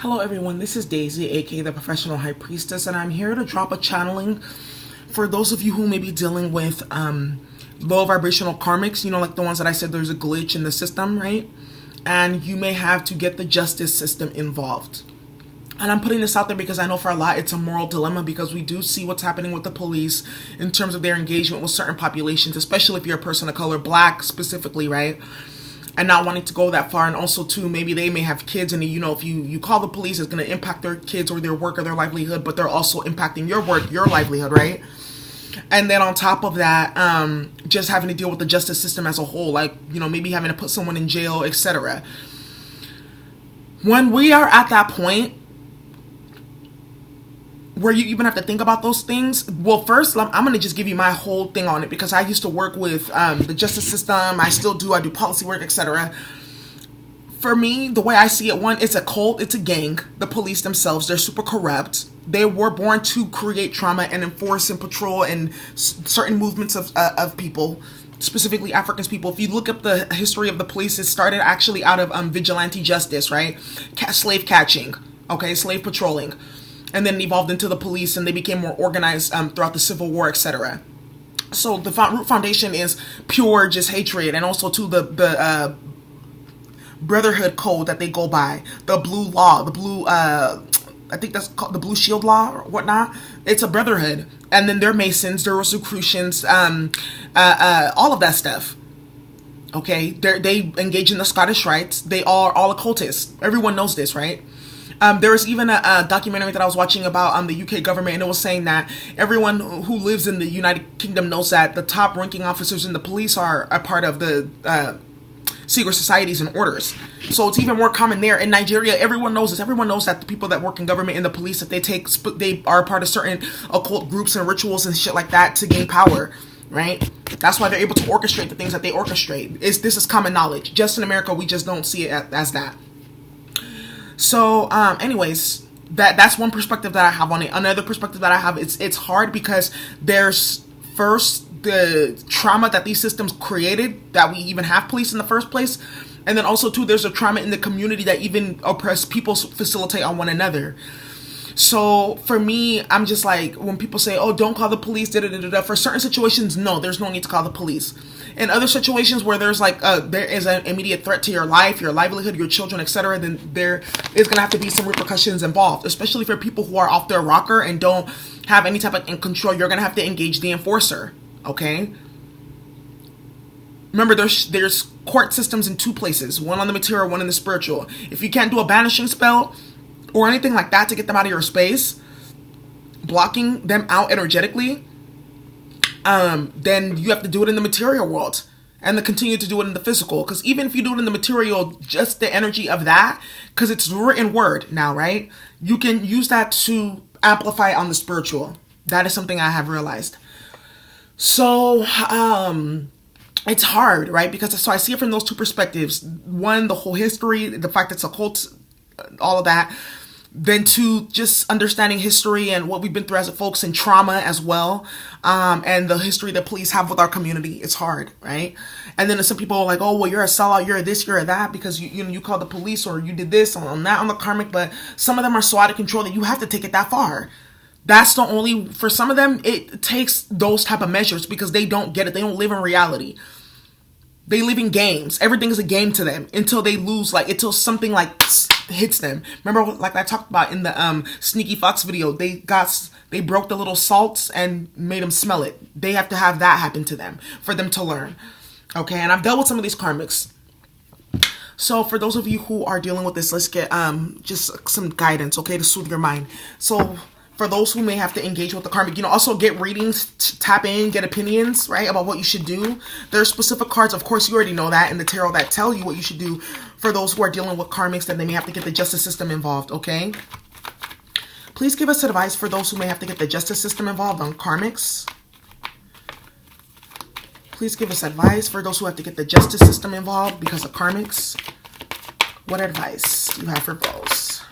Hello everyone, this is Daisy, aka the Professional High Priestess, and I'm here to drop a channeling for those of you who may be dealing with low vibrational karmics, like the ones that I said there's a glitch in the system, right? And you may have to get the justice system involved. And I'm putting this out there because I know for a lot it's a moral dilemma, because we do see what's happening with the police in terms of their engagement with certain populations, especially if you're a person of color, black specifically, right? And not wanting to go that far. And also too, maybe they may have kids, and if you call the police, it's going to impact their kids or their work or their livelihood, but they're also impacting your work, your livelihood, right? And then on top of that, just having to deal with the justice system as a whole, like, maybe having to put someone in jail, etc. When we are at that point where you even have to think about those things, well, first, I'm going to just give you my whole thing on it, because I used to work with the justice system. I still do. I do policy work, etc. For me, the way I see it, one, it's a cult. It's a gang. The police themselves, they're super corrupt. They were born to create trauma and enforce and patrol and certain movements of people, specifically African people. If you look up the history of the police, it started actually out of vigilante justice, right? Slave catching, okay, slave patrolling. And then it evolved into the police, and they became more organized throughout the Civil War, etc. So the root foundation is pure just hatred, and also to the brotherhood code that they go by, the blue law, the blue, I think that's called the Blue Shield Law or whatnot. It's a brotherhood, and then they're Masons, they're Rosicrucians, all of that stuff. Okay, they engage in the Scottish rites. They are all occultists. Everyone knows this, right? There was even a documentary that I was watching about the UK government, and it was saying that everyone who lives in the United Kingdom knows that the top ranking officers in the police are a part of the secret societies and orders. So it's even more common there. In Nigeria, everyone knows this. Everyone knows that the people that work in government and the police, that they are part of certain occult groups and rituals and shit like that to gain power, right? That's why they're able to orchestrate the things that they orchestrate. This is common knowledge. Just in America, we just don't see it as that. So, anyways, that's one perspective that I have on it. Another perspective that I have, it's hard because there's first the trauma that these systems created, that we even have police in the first place. And then also too, there's a trauma in the community that even oppressed people facilitate on one another. So for me, I'm just like, when people say, oh, don't call the police, for certain situations, no, there's no need to call the police. In other situations where there's like, there is an immediate threat to your life, your livelihood, your children, etc., then there is going to have to be some repercussions involved, especially for people who are off their rocker and don't have any type of control. You're going to have to engage the enforcer, okay? Remember, there's court systems in two places, one on the material, one in the spiritual. If you can't do a banishing spell or anything like that to get them out of your space, blocking them out energetically, then you have to do it in the material world and then continue to do it in the physical. Because even if you do it in the material, just the energy of that, because it's written word now, right? You can use that to amplify on the spiritual. That is something I have realized. So, it's hard, right? Because so I see it from those two perspectives. One, the whole history, the fact that it's occult, all of that. Then two, just understanding history and what we've been through as folks, and trauma as well, and the history that police have with our community. It's hard, right? And then some people are like, oh, well, you're a sellout, you're this, you're that, because you called the police or you did this on that on the karmic. But some of them are so out of control that you have to take it that far. That's the only, for some of them, it takes those type of measures because they don't get it. They don't live in reality. They live in games. Everything is a game to them until they lose, until something hits them. Remember, like I talked about in the Sneaky Fox video, they broke the little salts and made them smell it. They have to have that happen to them for them to learn. Okay, and I've dealt with some of these karmics. So for those of you who are dealing with this, let's get just some guidance, okay, to soothe your mind. So for those who may have to engage with the karmic, also get readings, tap in, get opinions, right, about what you should do. There's specific cards, of course, you already know that, in the tarot that tell you what you should do for those who are dealing with karmics, that they may have to get the justice system involved, okay? Please give us advice for those who may have to get the justice system involved on karmics. Please give us advice for those who have to get the justice system involved because of karmics. What advice do you have for those?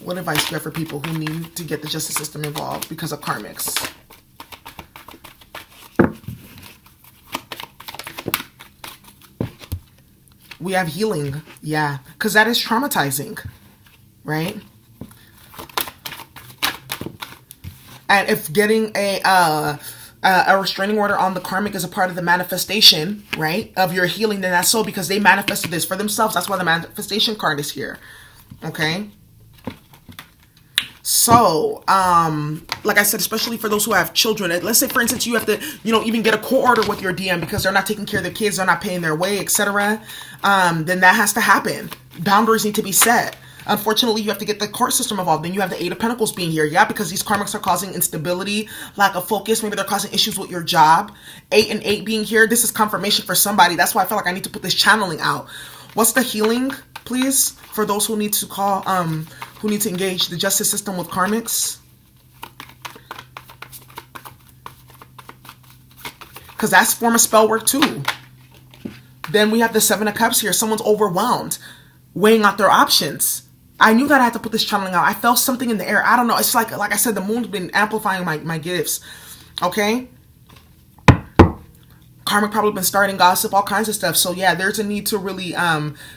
What advice do you have for people who need to get the justice system involved because of karmics? We have healing. Yeah, because that is traumatizing, right? And if getting a restraining order on the karmic is a part of the manifestation, right, of your healing, then that's so, because they manifested this for themselves. That's why the manifestation card is here. Okay. So, like I said, especially for those who have children, let's say, for instance, you have to, even get a court order with your DM because they're not taking care of their kids, they're not paying their way, etc. Then that has to happen. Boundaries need to be set. Unfortunately, you have to get the court system involved. Then you have the Eight of Pentacles being here. Yeah, because these karmics are causing instability, lack of focus. Maybe they're causing issues with your job. 8 and 8 being here. This is confirmation for somebody. That's why I feel like I need to put this channeling out. What's the healing, please, for those who need to call, who need to engage the justice system with karmics? Because that's form of spell work too. Then we have the Seven of Cups here. Someone's overwhelmed, weighing out their options. I knew that I had to put this channeling out. I felt something in the air. I don't know. It's like I said, the moon's been amplifying my gifts. Okay? Karmic probably been starting gossip, all kinds of stuff. So yeah, there's a need to really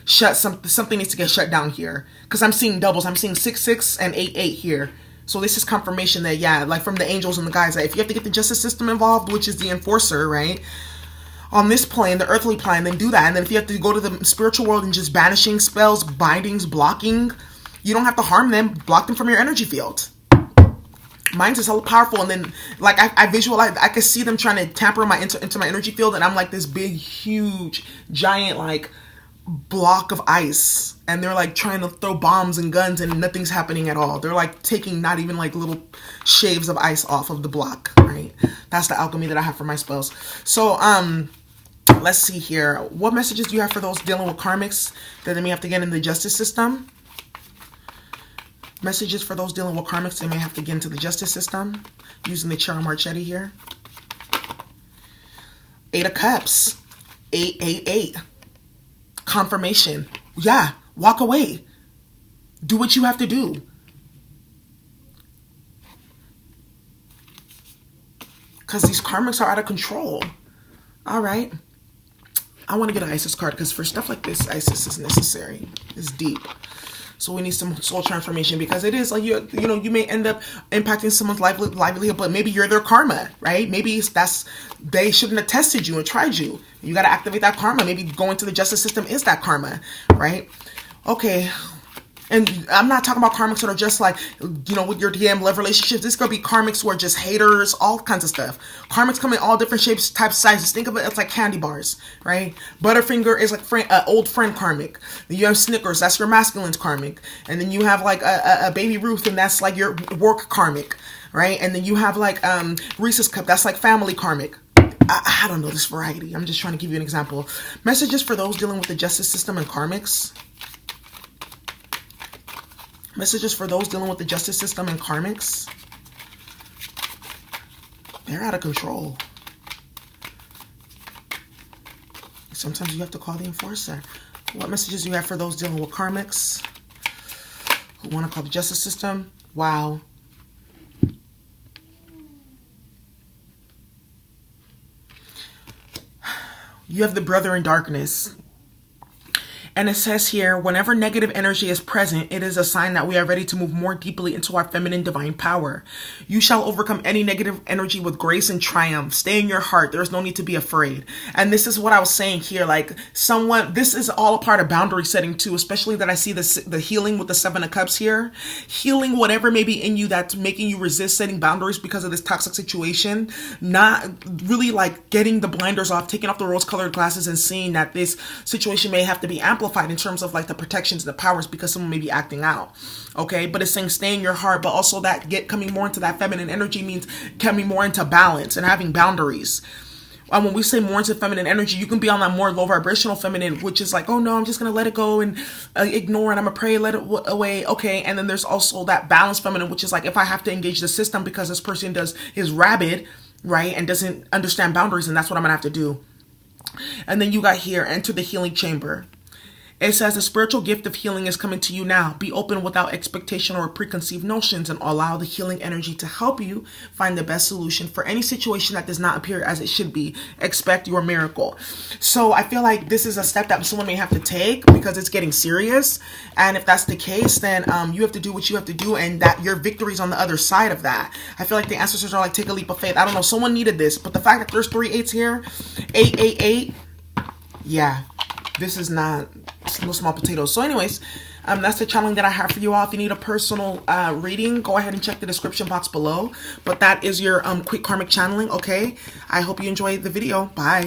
something needs to get shut down here. Because I'm seeing doubles. I'm seeing 6-6 and 8-8 here. So this is confirmation that, yeah, like from the angels and the guys, that if you have to get the justice system involved, which is the enforcer, right? On this plane, the earthly plane, then do that. And then if you have to go to the spiritual world and just banishing spells, bindings, blocking, you don't have to harm them. Block them from your energy field. Mine's is so powerful. And then, like, I visualize, I can see them trying to tamper into my energy field. And I'm like this big, huge, giant, like, block of ice. And they're, like, trying to throw bombs and guns and nothing's happening at all. They're, like, taking not even, like, little shaves of ice off of the block, right? That's the alchemy that I have for my spells. So, let's see here. What messages do you have for those dealing with karmics that they may have to get in the justice system? Messages for those dealing with karmics they may have to get into the justice system using the Chara Marchetti here. 8 of Cups. 888. Confirmation. Yeah. Walk away. Do what you have to do. Because these karmics are out of control. All right. I want to get an Isis card because for stuff like this, Isis is necessary. It's deep. So we need some soul transformation because it is like, you may end up impacting someone's livelihood, but maybe you're their karma, right? Maybe they shouldn't have tested you and tried you. You got to activate that karma. Maybe going to the justice system is that karma, right? Okay. And I'm not talking about karmics that are just like, with your DM love relationships. This could be karmics who are just haters, all kinds of stuff. Karmics come in all different shapes, types, sizes. Think of it as like candy bars, right? Butterfinger is like old friend karmic. Then you have Snickers, that's your masculine's karmic. And then you have like a Baby Ruth, and that's like your work karmic, right? And then you have like Reese's Cup, that's like family karmic. I don't know this variety. I'm just trying to give you an example. Messages for those dealing with the justice system and karmics. Messages for those dealing with the justice system and karmics. They're out of control. Sometimes you have to call the enforcer. What messages do you have for those dealing with karmics who want to call the justice system? Wow. You have the brother in darkness. And it says here, whenever negative energy is present, it is a sign that we are ready to move more deeply into our feminine divine power. You shall overcome any negative energy with grace and triumph. Stay in your heart. There is no need to be afraid. And this is what I was saying here. Like this is all a part of boundary setting too, especially that I see the healing with the Seven of Cups here. Healing whatever may be in you that's making you resist setting boundaries because of this toxic situation. Not really like getting the blinders off, taking off the rose-colored glasses and seeing that this situation may have to be amplified in terms of like the protections and the powers because someone may be acting out. Okay, but it's saying stay in your heart, but also that coming more into that feminine energy means coming more into balance and having boundaries. And when we say more into feminine energy, you can be on that more low vibrational feminine, which is like, oh no, I'm just gonna let it go and ignore it. I'm gonna pray, let it away. Okay, and then there's also that balanced feminine, which is like if I have to engage the system because this person is rabid, right, and doesn't understand boundaries, and that's what I'm gonna have to do. And then you got here, enter the healing chamber. It says the spiritual gift of healing is coming to you now. Be open without expectation or preconceived notions and allow the healing energy to help you find the best solution for any situation that does not appear as it should be. Expect your miracle. So I feel like this is a step that someone may have to take because it's getting serious. And if that's the case, then you have to do what you have to do, and that your victory is on the other side of that. I feel like the ancestors are like, take a leap of faith. I don't know, someone needed this, but the fact that there's 3 8s here, 888, yeah, this is not no small potatoes. So anyways, that's the channeling that I have for you all. If you need a personal reading, go ahead and check the description box below. But that is your quick karmic channeling, okay? I hope you enjoyed the video. Bye.